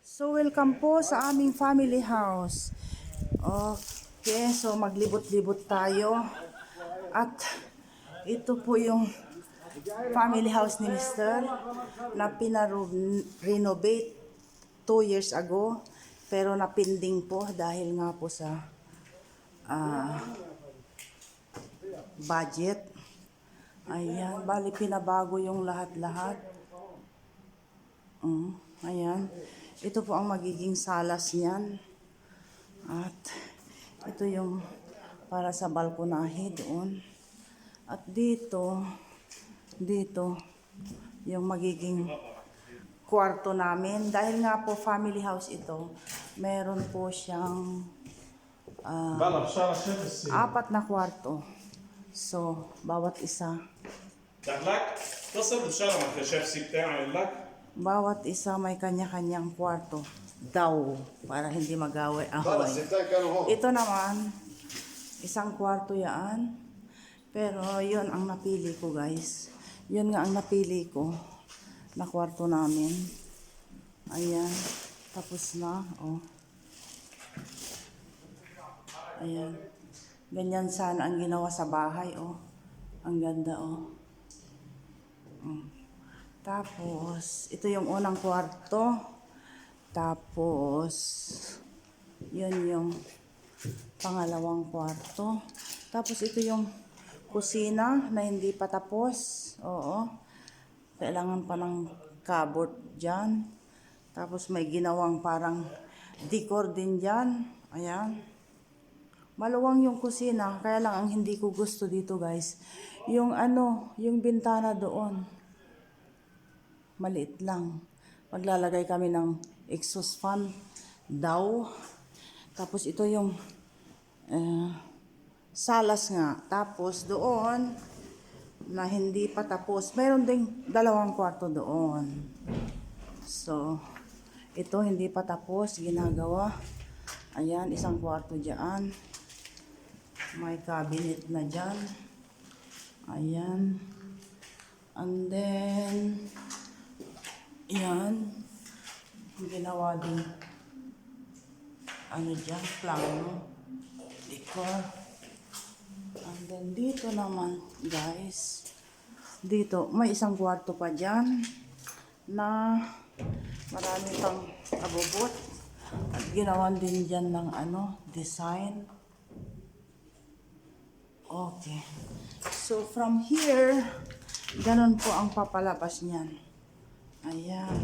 So, welcome po sa aming family house. Okay, so maglibot-libot tayo. At ito po yung family house ni Mr. na pina-renovate 2 years ago. Pero napinding po dahil nga po sa budget. Ayan, bali pinabago yung lahat-lahat. Ayan. Ito po ang magiging salas niyan. At ito yung para sa balkonahe doon. At dito yung magiging kwarto namin. Dahil nga po family house ito, meron po siyang 4 na kwarto. So, bawat isa. دخلك اتصل بالشارع ما الكشافسي بتاعي لك Bawat isa may kanya-kanyang kwarto daw para hindi mag-away. Ito naman, isang kwarto yan. Pero yun ang napili ko, guys. Yun nga ang napili ko na kwarto namin. Ayan. Tapos na. Oh. Ayan. Ganyan sana ang ginawa sa bahay. Oh. Ang ganda. Oh. Tapos, ito yung unang kwarto. Tapos, yun yung pangalawang kwarto. Tapos, ito yung kusina na hindi pa tapos. Oo. Kailangan pa ng cupboard dyan. Tapos, may ginawang parang decor din dyan. Ayan. Maluwang yung kusina. Kaya lang ang hindi ko gusto dito, guys. Yung yung bintana doon. Maliit lang. Maglalagay kami ng exhaust fan daw. Tapos ito yung salas nga. Tapos doon na hindi pa tapos, mayroon ding 2 kwarto doon. So, ito hindi pa tapos, ginagawa. Ayan, 1 kwarto dyan. May cabinet na dyan. Ayan. And then, yan. Ginawa din. Dyan, plano. Decor. And then, dito naman, guys. Dito, may 1 kwarto pa dyan. Na marami pang abubot. At ginawa din dyan ng design. Okay. So, from here, ganun po ang papalabas niyan. Ayan.